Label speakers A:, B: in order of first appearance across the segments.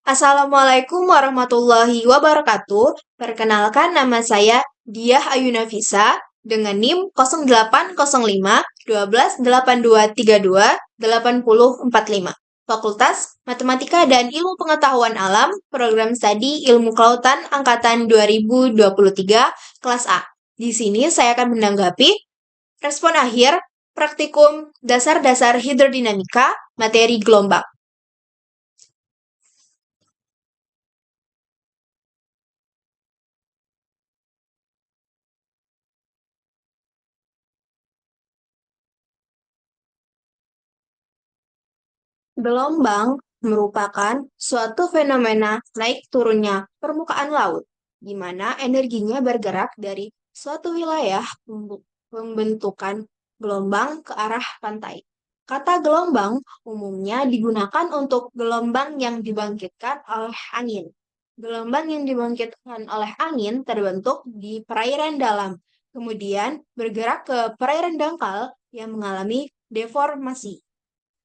A: Assalamualaikum warahmatullahi wabarakatuh. Perkenalkan nama saya Diah Ayunafisa dengan NIM 0805 12 8232 8045. Fakultas Matematika dan Ilmu Pengetahuan Alam, Program Studi Ilmu Kelautan Angkatan 2023, kelas A. Di sini saya akan menanggapi respon akhir praktikum dasar-dasar hidrodinamika materi gelombang. Gelombang merupakan suatu fenomena naik turunnya permukaan laut, di mana energinya bergerak dari suatu wilayah pembentukan gelombang ke arah pantai. Kata gelombang umumnya digunakan untuk gelombang yang dibangkitkan oleh angin. Gelombang yang dibangkitkan oleh angin terbentuk di perairan dalam, kemudian bergerak ke perairan dangkal yang mengalami deformasi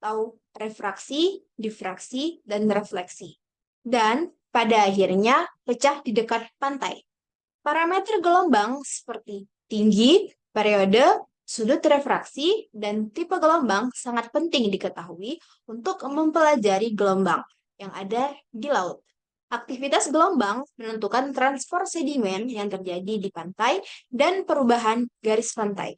A: atau refraksi, difraksi, dan refleksi. Dan pada akhirnya pecah di dekat pantai. Parameter gelombang seperti tinggi, periode, sudut refraksi, dan tipe gelombang sangat penting diketahui untuk mempelajari gelombang yang ada di laut. Aktivitas gelombang menentukan transfer sedimen yang terjadi di pantai dan perubahan garis pantai.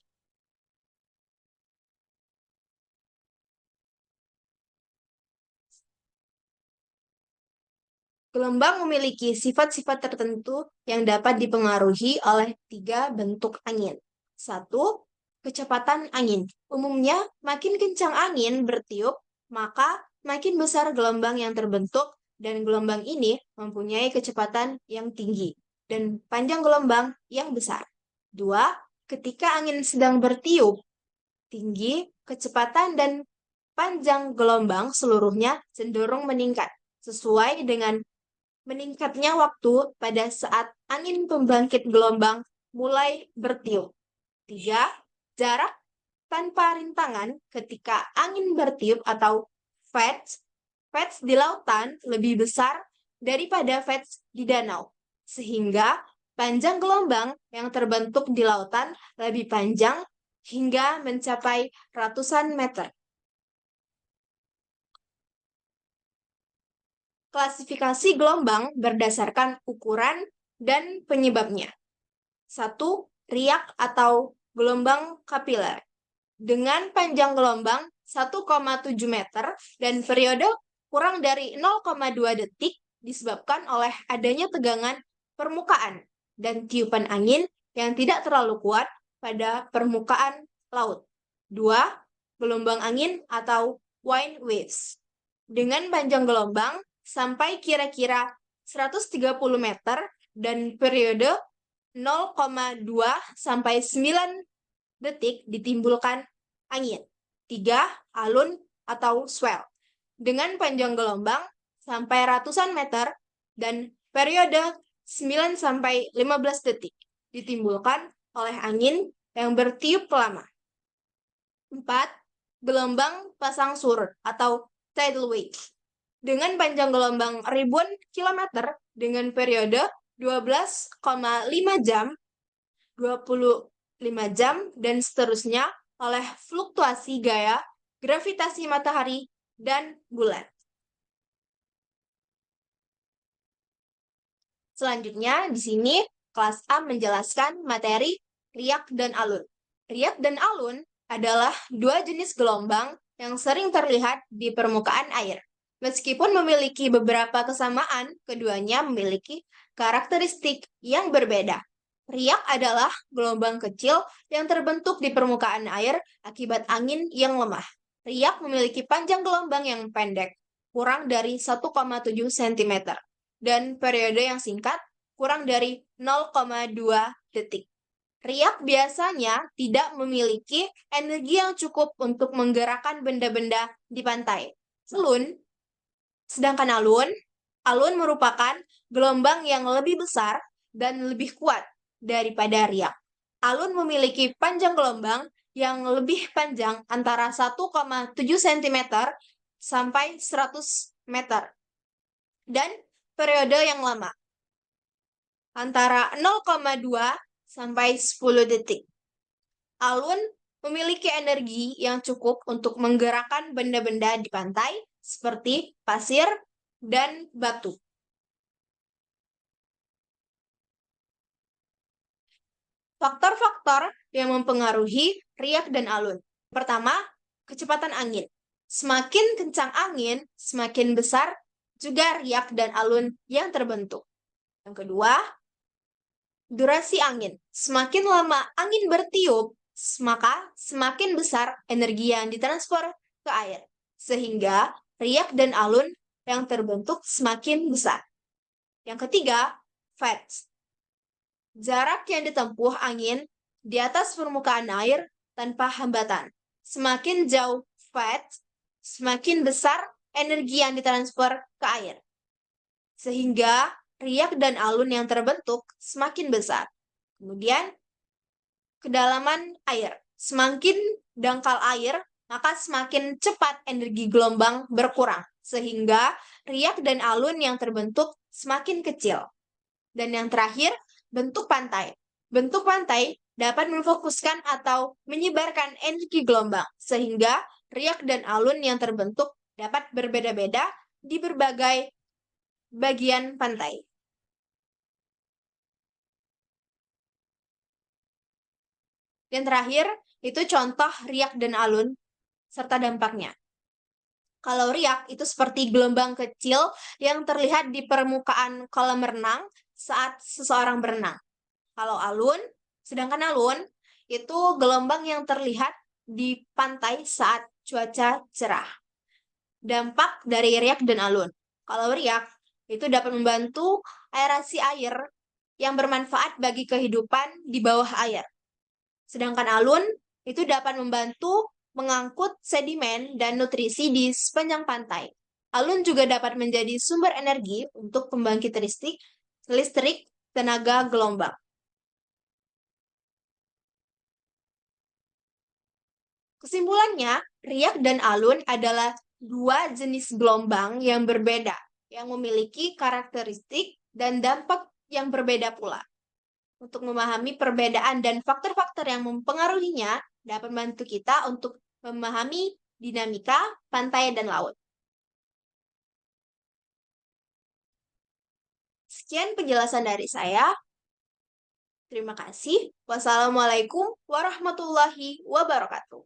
A: Gelombang memiliki sifat-sifat tertentu yang dapat dipengaruhi oleh tiga bentuk angin. Satu, kecepatan angin. Umumnya, makin kencang angin bertiup, maka makin besar gelombang yang terbentuk dan gelombang ini mempunyai kecepatan yang tinggi dan panjang gelombang yang besar. Dua, ketika angin sedang bertiup tinggi, kecepatan dan panjang gelombang seluruhnya cenderung meningkat sesuai dengan meningkatnya waktu pada saat angin pembangkit gelombang mulai bertiup. 3. Jarak tanpa rintangan ketika angin bertiup atau fetch. Fetch di lautan lebih besar daripada fetch di danau, sehingga panjang gelombang yang terbentuk di lautan lebih panjang hingga mencapai ratusan meter. Klasifikasi gelombang berdasarkan ukuran dan penyebabnya. 1. Riak atau gelombang kapiler. Dengan panjang gelombang 1,7 meter dan periode kurang dari 0,2 detik disebabkan oleh adanya tegangan permukaan dan tiupan angin yang tidak terlalu kuat pada permukaan laut. 2. Gelombang angin atau wind waves. Dengan panjang gelombang sampai kira-kira 130 meter dan periode 0,2 sampai 9 detik ditimbulkan angin. 3. Alun atau swell. Dengan panjang gelombang sampai ratusan meter dan periode 9 sampai 15 detik ditimbulkan oleh angin yang bertiup lama. 4. Gelombang pasang surut atau tidal wave. Dengan panjang gelombang ribuan kilometer dengan periode 12,5 jam, 25 jam, dan seterusnya oleh fluktuasi gaya gravitasi matahari dan bulan. Selanjutnya, di sini kelas A menjelaskan materi riak dan alun. Riak dan alun adalah dua jenis gelombang yang sering terlihat di permukaan air. Meskipun memiliki beberapa kesamaan, keduanya memiliki karakteristik yang berbeda. Riak adalah gelombang kecil yang terbentuk di permukaan air akibat angin yang lemah. Riak memiliki panjang gelombang yang pendek, kurang dari 1,7 cm, dan periode yang singkat, kurang dari 0,2 detik. Riak biasanya tidak memiliki energi yang cukup untuk menggerakkan benda-benda di pantai. Sedangkan alun merupakan gelombang yang lebih besar dan lebih kuat daripada riak. Alun memiliki panjang gelombang yang lebih panjang antara 1,7 cm sampai 100 meter. dan periode yang lama, antara 0,2 sampai 10 detik. Alun memiliki energi yang cukup untuk menggerakkan benda-benda di pantai seperti pasir dan batu. Faktor-faktor yang mempengaruhi riak dan alun. Pertama, kecepatan angin. Semakin kencang angin, semakin besar juga riak dan alun yang terbentuk. Yang kedua, durasi angin. Semakin lama angin bertiup, maka semakin besar energi yang ditransfer ke air. Sehingga riak dan alun yang terbentuk semakin besar. Yang ketiga, fats. Jarak yang ditempuh angin di atas permukaan air tanpa hambatan. Semakin jauh fats, semakin besar energi yang ditransfer ke air. Sehingga riak dan alun yang terbentuk semakin besar. Kemudian, kedalaman air. Semakin dangkal air, maka semakin cepat energi gelombang berkurang. Sehingga riak dan alun yang terbentuk semakin kecil. Dan yang terakhir, bentuk pantai. Bentuk pantai dapat memfokuskan atau menyebarkan energi gelombang, sehingga riak dan alun yang terbentuk dapat berbeda-beda di berbagai bagian pantai. Yang terakhir, itu contoh riak dan alun serta dampaknya. Kalau riak itu seperti gelombang kecil yang terlihat di permukaan kolam renang saat seseorang berenang. Kalau alun, sedangkan alun itu gelombang yang terlihat di pantai saat cuaca cerah. Dampak dari riak dan alun. Kalau riak itu dapat membantu aerasi air yang bermanfaat bagi kehidupan di bawah air. Sedangkan alun itu dapat membantu mengangkut sedimen dan nutrisi di sepanjang pantai. Alun juga dapat menjadi sumber energi untuk pembangkit listrik tenaga gelombang. Kesimpulannya, riak dan alun adalah dua jenis gelombang yang berbeda, yang memiliki karakteristik dan dampak yang berbeda pula. Untuk memahami perbedaan dan faktor-faktor yang mempengaruhinya, dapat membantu kita untuk memahami dinamika pantai dan laut. Sekian penjelasan dari saya. Terima kasih. Wassalamualaikum warahmatullahi wabarakatuh.